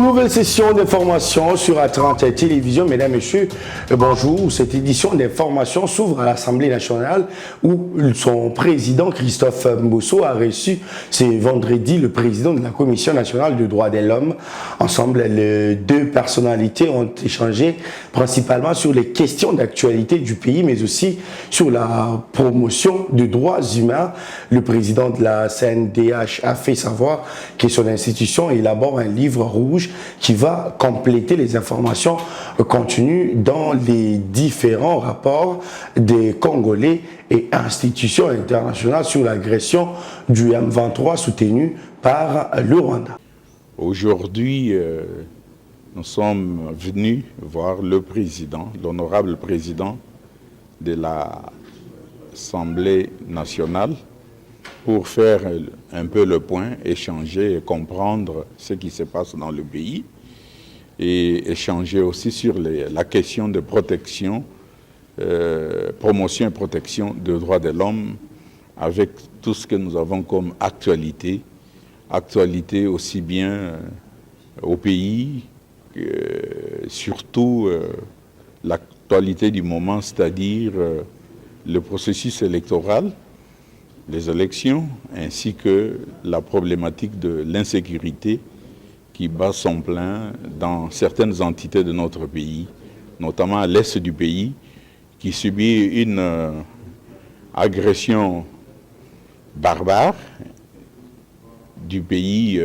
Nouvelle session d'information sur A30 Télévision. Mesdames, Messieurs, bonjour. Cette édition d'information s'ouvre à l'Assemblée nationale où son président, Christophe Mbosso, a reçu ce vendredi le président de la Commission nationale des droits de l'homme. Ensemble, les deux personnalités ont échangé principalement sur les questions d'actualité du pays, mais aussi sur la promotion des droits humains. Le président de la CNDH a fait savoir que son institution élabore un livre rouge qui va compléter les informations contenues dans les différents rapports des Congolais et institutions internationales sur l'agression du M23 soutenue par le Rwanda. Aujourd'hui, nous sommes venus voir le président, l'honorable président de l'Assemblée nationale pour faire un peu le point, échanger et comprendre ce qui se passe dans le pays et échanger aussi sur la question de protection, promotion et protection des droits de l'homme avec tout ce que nous avons comme actualité aussi bien au pays, surtout l'actualité du moment, c'est-à-dire le processus électoral, les élections, ainsi que la problématique de l'insécurité qui bat son plein dans certaines entités de notre pays, notamment à l'est du pays, qui subit une agression barbare du pays,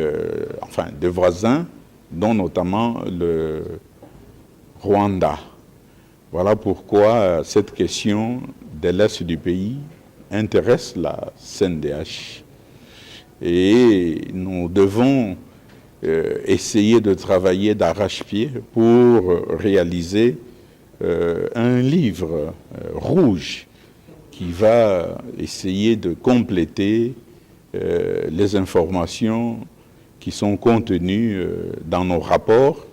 des voisins, dont notamment le Rwanda. Voilà pourquoi cette question de l'est du pays intéresse la CNDH. Et nous devons essayer de travailler d'arrache-pied pour réaliser un livre rouge qui va essayer de compléter les informations qui sont contenues dans nos rapports,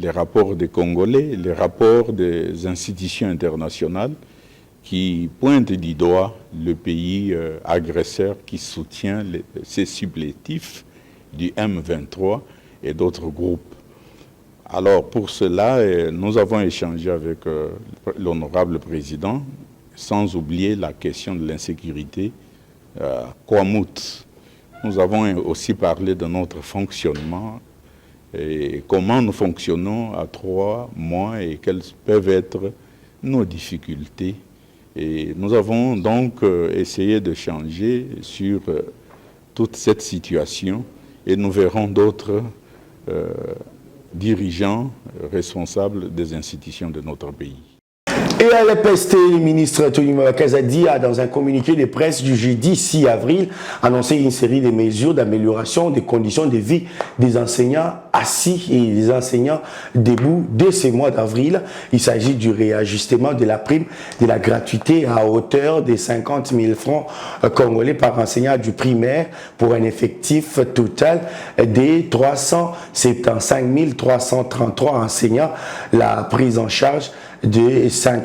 les rapports des Congolais, les rapports des institutions internationales qui pointent du doigt le pays agresseur qui soutient ces supplétifs du M23 et d'autres groupes. Alors pour cela, nous avons échangé avec l'honorable président, sans oublier la question de l'insécurité à Kwamouth. Nous avons aussi parlé de notre fonctionnement et comment nous fonctionnons à 3 mois et quelles peuvent être nos difficultés. Et nous avons donc essayé de changer sur toute cette situation et nous verrons d'autres dirigeants responsables des institutions de notre pays. Et à l'EPST, le ministre Tony Kazadi a, dans un communiqué de presse du jeudi 6 avril, annoncé une série de mesures d'amélioration des conditions de vie des enseignants assis et des enseignants debout dès ce mois d'avril. Il s'agit du réajustement de la prime de la gratuité à hauteur de 50 000 francs congolais par enseignant du primaire pour un effectif total de 375 333 enseignants. La prise en charge de 5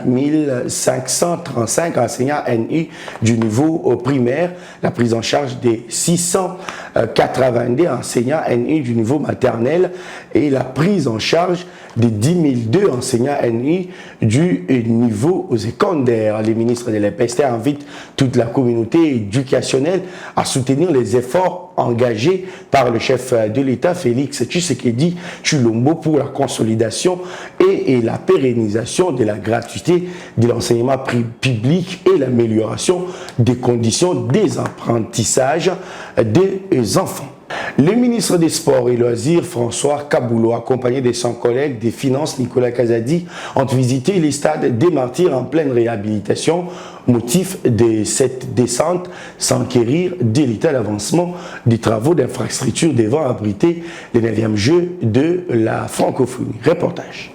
535 enseignants NU du niveau primaire, la prise en charge des 682 enseignants NU du niveau maternel et la prise en charge des 10 002 enseignants NU du niveau secondaire. Les ministres de l'EPST invitent toute la communauté éducationnelle à soutenir les efforts engagés par le chef de l'État, Félix Tshisekedi Tshilombo, pour la consolidation et la pérennisation de la gratuité de l'enseignement public et l'amélioration des conditions des apprentissages des enfants. Le ministre des Sports et Loisirs, François Kaboulo, accompagné de son collègue des Finances, Nicolas Kazadi, ont visité les stades des Martyrs en pleine réhabilitation. Motif de cette descente, s'enquérir de l'état d'avancement des travaux d'infrastructure devant abriter les 9e Jeux de la francophonie. Reportage.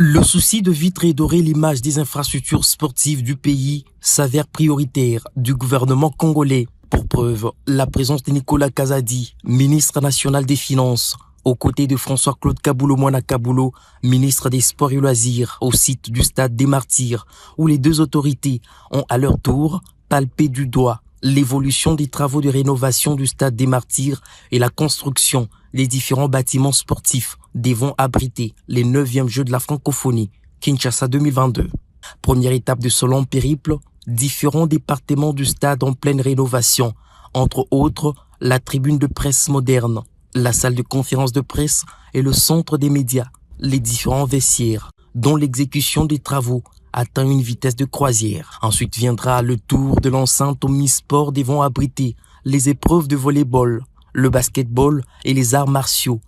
Le souci de vitrer et dorer l'image des infrastructures sportives du pays s'avère prioritaire du gouvernement congolais. Pour preuve, la présence de Nicolas Kazadi, ministre national des Finances, aux côtés de François-Claude Kaboulo-Moana Kaboulo, ministre des Sports et Loisirs, au site du stade des Martyrs, où les deux autorités ont à leur tour palpé du doigt l'évolution des travaux de rénovation du stade des Martyrs et la construction des différents bâtiments sportifs devant abriter les 9e Jeux de la francophonie, Kinshasa 2022. Première étape de ce long périple, différents départements du stade en pleine rénovation, entre autres la tribune de presse moderne, la salle de conférence de presse et le centre des médias, les différents vestiaires, dont l'exécution des travaux atteint une vitesse de croisière. Ensuite viendra le tour de l'enceinte omnisport devant abriter les épreuves de volley-ball, le basketball et les arts martiaux.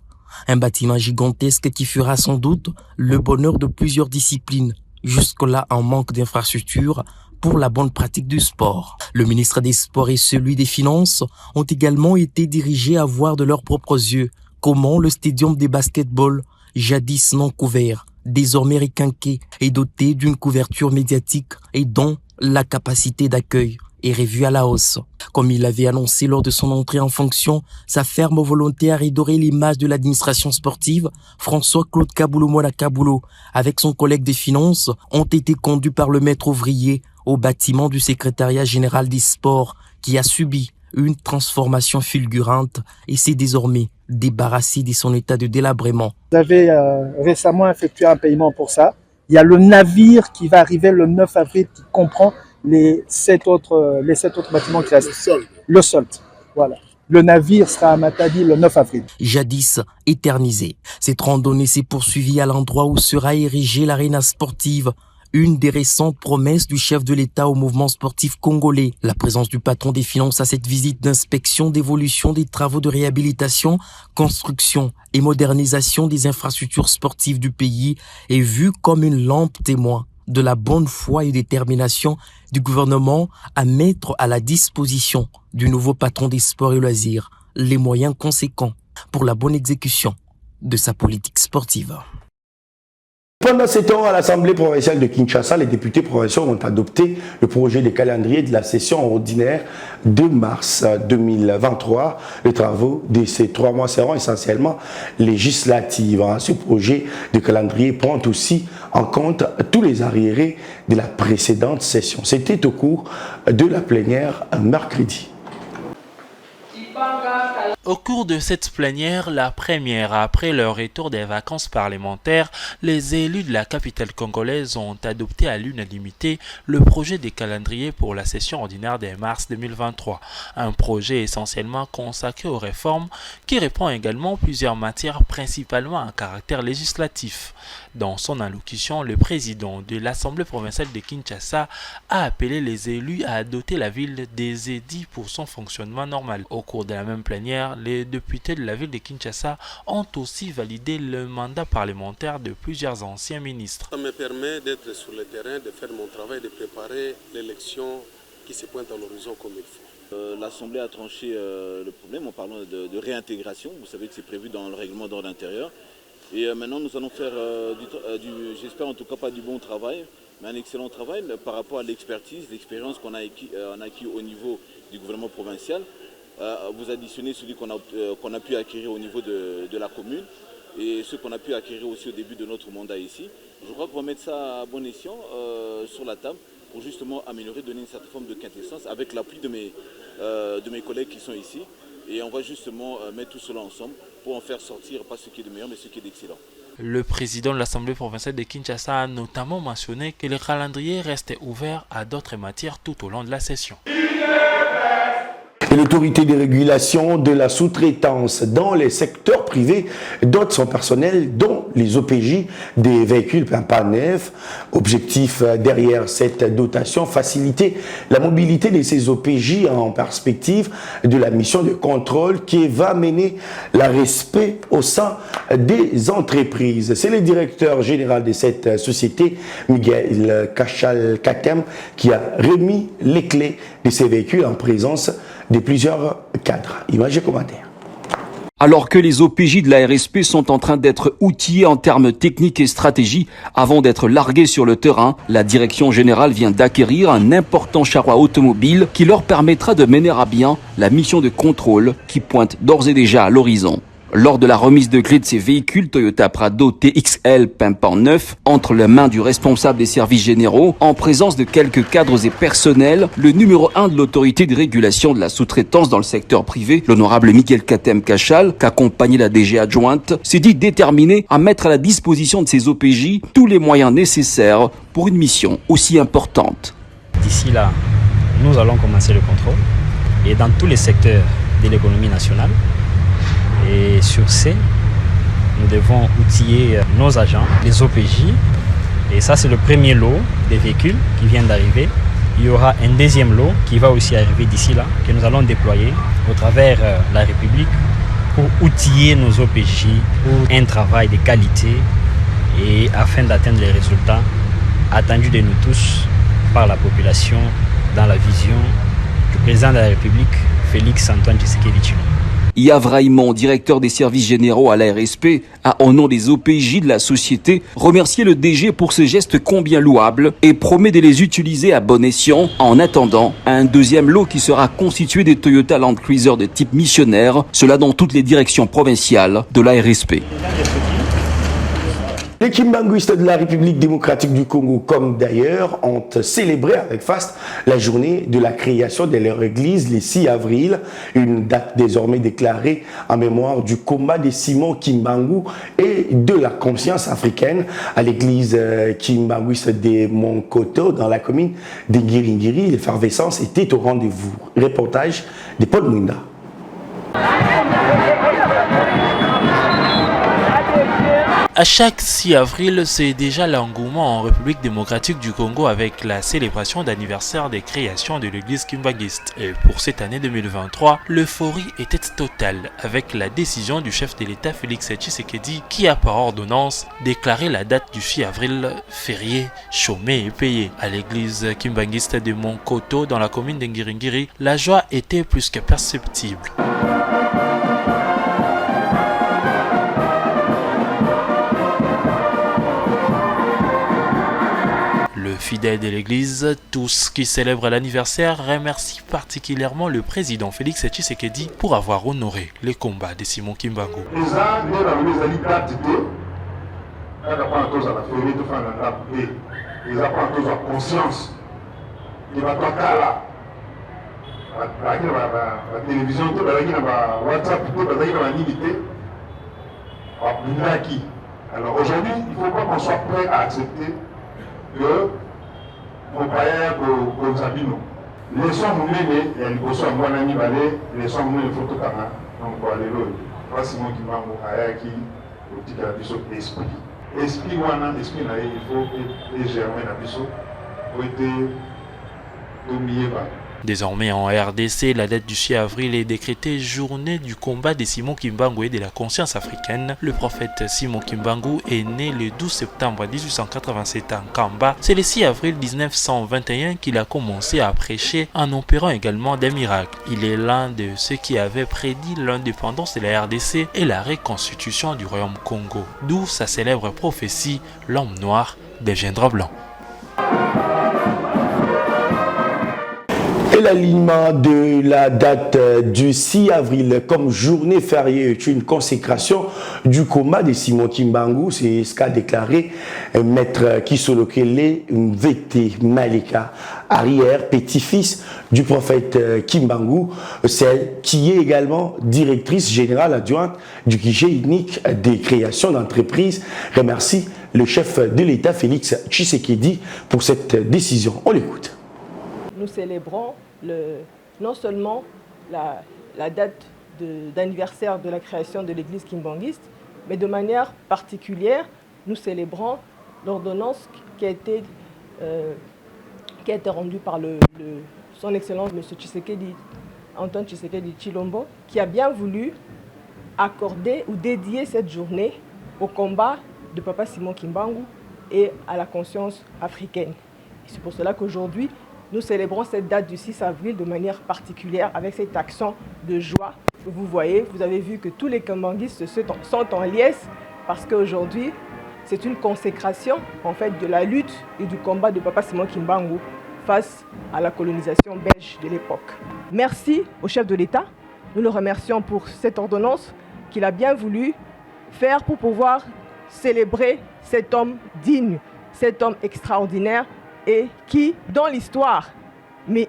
Un bâtiment gigantesque qui fera sans doute le bonheur de plusieurs disciplines, jusque-là en manque d'infrastructures pour la bonne pratique du sport. Le ministre des Sports et celui des Finances ont également été dirigés à voir de leurs propres yeux comment le stadium de basketball, jadis non couvert, désormais requinqué et doté d'une couverture médiatique et dont la capacité d'accueil est revue à la hausse. Comme il l'avait annoncé lors de son entrée en fonction, sa ferme volonté à redorer l'image de l'administration sportive, François-Claude Kaboulo-Moana Kaboulo, avec son collègue des Finances, ont été conduits par le maître ouvrier au bâtiment du secrétariat général des sports qui a subi une transformation fulgurante et s'est désormais débarrassé de son état de délabrement. Vous avez récemment effectué un paiement pour ça. Il y a le navire qui va arriver le 9 avril qui comprend les 7 autres bâtiments qui restent. Le solde. Voilà. Le navire sera à Matadi le 9 avril. Jadis éternisé, cette randonnée s'est poursuivie à l'endroit où sera érigée l'aréna sportive, une des récentes promesses du chef de l'État au mouvement sportif congolais. La présence du patron des Finances à cette visite d'inspection d'évolution des travaux de réhabilitation, construction et modernisation des infrastructures sportives du pays est vue comme une lampe témoin de la bonne foi et détermination du gouvernement à mettre à la disposition du nouveau patron des sports et loisirs les moyens conséquents pour la bonne exécution de sa politique sportive. Pendant ce temps, à l'Assemblée provinciale de Kinshasa, les députés provinciaux ont adopté le projet de calendrier de la session ordinaire de mars 2023. Les travaux de ces 3 mois seront essentiellement législatifs. Ce projet de calendrier prend aussi en compte tous les arriérés de la précédente session. C'était au cours de la plénière mercredi. Au cours de cette plénière, la première après leur retour des vacances parlementaires, les élus de la capitale congolaise ont adopté à l'unanimité le projet de calendrier pour la session ordinaire de mars 2023. Un projet essentiellement consacré aux réformes qui répond également à plusieurs matières principalement à caractère législatif. Dans son allocution, le président de l'Assemblée provinciale de Kinshasa a appelé les élus à doter la ville des édits pour son fonctionnement normal. Au cours de la même plénière, les députés de la ville de Kinshasa ont aussi validé le mandat parlementaire de plusieurs anciens ministres. Ça me permet d'être sur le terrain, de faire mon travail, de préparer l'élection qui se pointe à l'horizon comme il faut. L'Assemblée a tranché le problème en parlant de réintégration. Vous savez que c'est prévu dans le règlement d'ordre intérieur. Et maintenant, nous allons faire, j'espère en tout cas pas du bon travail, mais un excellent travail par rapport à l'expertise, l'expérience qu'on a acquis au niveau du gouvernement provincial. Vous additionnez celui qu'on a pu acquérir au niveau de la commune et ce qu'on a pu acquérir aussi au début de notre mandat ici. Je crois qu'on va mettre ça à bon escient sur la table pour justement améliorer, donner une certaine forme de quintessence avec l'appui de mes collègues qui sont ici. Et on va justement mettre tout cela ensemble pour en faire sortir pas ce qui est de meilleur mais ce qui est d'excellent. Le président de l'Assemblée provinciale de Kinshasa a notamment mentionné que le calendrier restait ouvert à d'autres matières tout au long de la session. Et l'autorité de régulation de la sous-traitance dans les secteurs privés dote son personnel, dont les OPJ des véhicules pas neufs. Objectif derrière cette dotation, faciliter la mobilité de ces OPJ en perspective de la mission de contrôle qui va mener le respect au sein des entreprises. C'est le directeur général de cette société, Miguel Kachal-Katem, qui a remis les clés de ces véhicules en présence de plusieurs cadres. Images et commentaires. Alors que les OPJ de la RSP sont en train d'être outillés en termes techniques et stratégie avant d'être largués sur le terrain, la direction générale vient d'acquérir un important charroi automobile qui leur permettra de mener à bien la mission de contrôle qui pointe d'ores et déjà à l'horizon. Lors de la remise de clés de ces véhicules Toyota Prado TXL pimpant neuf entre les mains du responsable des services généraux, en présence de quelques cadres et personnels, le numéro 1 de l'autorité de régulation de la sous-traitance dans le secteur privé, l'honorable Miguel Katem Kachal, qu'accompagnait la DG adjointe, s'est dit déterminé à mettre à la disposition de ces OPJ tous les moyens nécessaires pour une mission aussi importante. D'ici là, nous allons commencer le contrôle et dans tous les secteurs de l'économie nationale. Et sur ce, nous devons outiller nos agents, les OPJ. Et ça, c'est le premier lot des véhicules qui viennent d'arriver. Il y aura un deuxième lot qui va aussi arriver d'ici là, que nous allons déployer au travers la République pour outiller nos OPJ pour un travail de qualité et afin d'atteindre les résultats attendus de nous tous par la population dans la vision du président de la République, Félix Antoine Tshisekedi Tshilombo. Yves Raymond, directeur des services généraux à la RSP, a au nom des OPJ de la société remercié le DG pour ce geste combien louable et promet de les utiliser à bon escient en attendant un deuxième lot qui sera constitué des Toyota Land Cruiser de type missionnaire, cela dans toutes les directions provinciales de la RSP. Les kimbanguistes de la République démocratique du Congo, comme d'ailleurs, ont célébré avec faste la journée de la création de leur église le 6 avril, une date désormais déclarée en mémoire du combat de Simon Kimbangu et de la conscience africaine à l'église kimbanguiste de Monkoto dans la commune de Ngiringiri. L'effervescence était au rendez-vous. Reportage de Paul Mwinda. À chaque 6 avril, c'est déjà l'engouement en République démocratique du Congo avec la célébration d'anniversaire des créations de l'église kimbanguiste. Et pour cette année 2023, l'euphorie était totale avec la décision du chef de l'État Félix Tshisekedi qui a par ordonnance déclaré la date du 6 avril férié, chômé et payé. À l'église kimbanguiste de Monkoto dans la commune d'Ngiringiri, la joie était plus que perceptible. Le fidèle de l'église, tous qui célèbrent l'anniversaire, remercient particulièrement le président Félix Tshisekedi pour avoir honoré les combats de Simon Kimbangu. Alors aujourd'hui, il ne faut pas qu'on soit prêt à accepter que nos païens comme Sabino. Les sommes menées, et les sommes bonnes balé, les sommes menées photo kama. Donc pour aller là, pas Simon Kimbangu ayaki au petit de la biso esprit. Esprit wana, esprit na il faut et germer la biso pour être dominé par. Désormais en RDC, la date du 6 avril est décrétée journée du combat de Simon Kimbangu et de la conscience africaine. Le prophète Simon Kimbangu est né le 12 septembre 1887 en Kamba. C'est le 6 avril 1921 qu'il a commencé à prêcher en opérant également des miracles. Il est l'un de ceux qui avaient prédit l'indépendance de la RDC et la reconstitution du royaume Congo. D'où sa célèbre prophétie, l'homme noir deviendra blanc. Et l'alignement de la date du 6 avril comme journée fériée est une consécration du combat de Simon Kimbangu. C'est ce qu'a déclaré Maître Kisolokele Mvete Malika, arrière petit-fils du prophète Kimbangu, celle qui est également directrice générale adjointe du guichet unique des créations d'entreprises. Remercie le chef de l'État Félix Tshisekedi pour cette décision. On l'écoute. Nous célébrons non seulement la date d'anniversaire de la création de l'église kimbanguiste, mais de manière particulière, nous célébrons l'ordonnance qui a été rendue par son Excellence M. Tshisekedi, Antoine Tshisekedi Tshilombo, qui a bien voulu accorder ou dédier cette journée au combat de Papa Simon Kimbangu et à la conscience africaine. C'est pour cela qu'aujourd'hui, nous célébrons cette date du 6 avril de manière particulière avec cette action de joie. Vous voyez, vous avez vu que tous les kimbanguistes sont en liesse parce qu'aujourd'hui, c'est une consécration en fait de la lutte et du combat de Papa Simon Kimbangu face à la colonisation belge de l'époque. Merci au chef de l'État. Nous le remercions pour cette ordonnance qu'il a bien voulu faire pour pouvoir célébrer cet homme digne, cet homme extraordinaire et qui, dans l'histoire,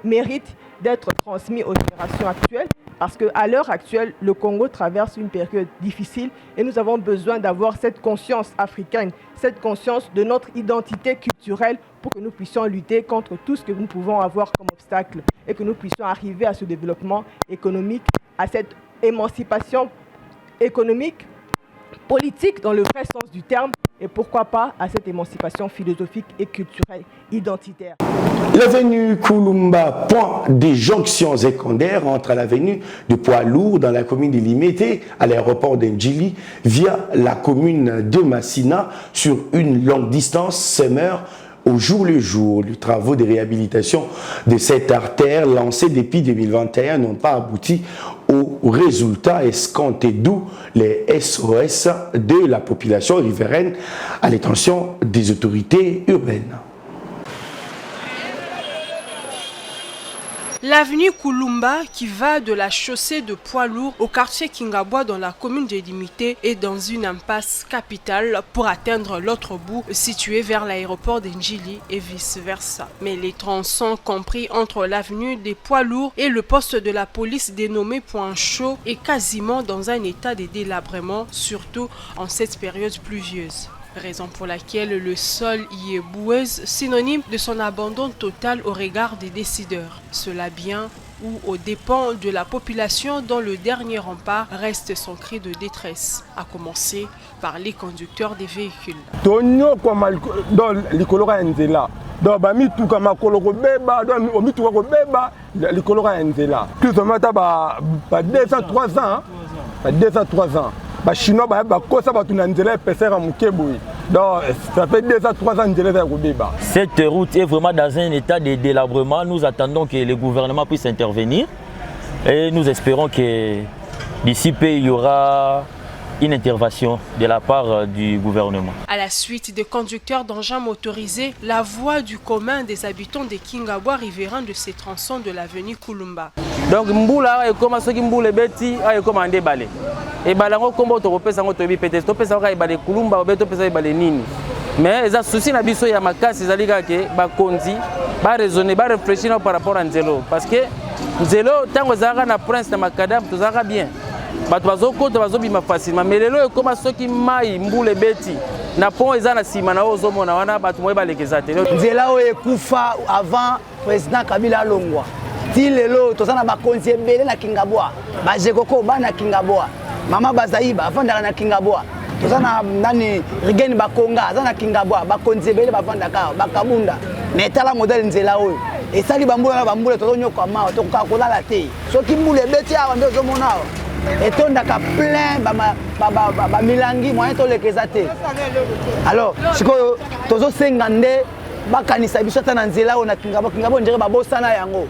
mérite d'être transmis aux générations actuelles parce qu'à l'heure actuelle, le Congo traverse une période difficile et nous avons besoin d'avoir cette conscience africaine, cette conscience de notre identité culturelle pour que nous puissions lutter contre tout ce que nous pouvons avoir comme obstacle et que nous puissions arriver à ce développement économique, à cette émancipation économique, politique dans le vrai sens du terme et pourquoi pas à cette émancipation philosophique et culturelle identitaire. L'avenue Kulumba, point de jonction secondaire entre l'avenue de Poids-Lourd dans la commune de Limete à l'aéroport d'Ndjili via la commune de Massina sur une longue distance semeure au jour le jour. Les travaux de réhabilitation de cette artère lancés depuis 2021 n'ont pas abouti aux résultats escomptés, d'où les SOS de la population riveraine à l'intention des autorités urbaines. L'avenue Kulumba, qui va de la chaussée de Poids-Lourd au quartier Kingabwa dans la commune de Limité, est dans une impasse capitale pour atteindre l'autre bout situé vers l'aéroport d'Ndjili et vice-versa. Mais les tronçons compris entre l'avenue des Poids-Lourds et le poste de la police dénommé Point Chaud est quasiment dans un état de délabrement, surtout en cette période pluvieuse. Raison pour laquelle le sol y est boueuse, synonyme de son abandon total au regard des décideurs. Cela bien ou aux dépens de la population dont le dernier rempart reste son cri de détresse, à commencer par les conducteurs des véhicules. Les Chinois donc ça fait 2 à 3 ans de Cette route est vraiment dans un état de délabrement. Nous attendons que le gouvernement puisse intervenir et nous espérons que d'ici peu il y aura une intervention de la part du gouvernement. À la suite des conducteurs d'engins motorisés, la voix du commun des habitants de Kingabwa riverains de ces tronçons de l'avenue Kulumba. Donc Mboula est comme ceux qui Mboula beti est comme un déballé. Et balango combo to pesa ngo to bi peut-être to pesa ka ibale Kulumba ou to pesa ibale nini. Mais les soucis na biso ya makasi zalika ke ba konzi ba raisonner ba réfléchir par rapport à Nzelo parce que Nzelo tango zaka na prince na makadam to zaka bien. Bato bazokota bazobima facilement mais lelo ekoma soki mai mbule beti na pont eza na sima na ozomona wana bato moye balekeza te. Nzela oyo ekufa avant président Kabila alongwa ti lelo tozana bakonzi ebele na Kingabwa bajekoko bana Kingabwa mama bazaiba avandaka na Kingabwa tozana nani rigeni bakonga aza na Kingabwa bakonzi ebele bavandaka bakabunda mais tala modèle Nzela oyo esali bambula na bambula tozonyoka mawa tokoka kolala te soki mbula ebeti awa nde ozomona awa etondaka plein bamilangi moyen tolekeza te alors sikoyo tozosenga nde bakanisa biso ata na Nzela oyo na Kingabwa ndire babosana yango.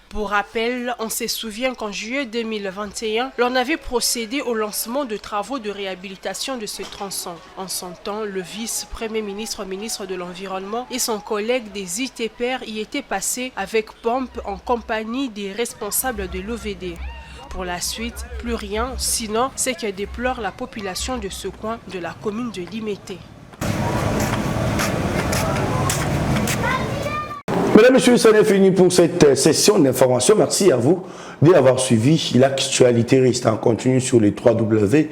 Pour rappel, on se souvient qu'en juillet 2021, l'on avait procédé au lancement de travaux de réhabilitation de ce tronçon. En son temps, le vice-premier ministre, ministre de l'Environnement et son collègue des UTPR y étaient passés avec pompe en compagnie des responsables de l'OVD. Pour la suite, plus rien, sinon ce que déplore la population de ce coin de la commune de Limete. Mesdames et messieurs, ça est fini pour cette session d'information. Merci à vous d'avoir suivi. L'actualité reste en continu sur les 3W.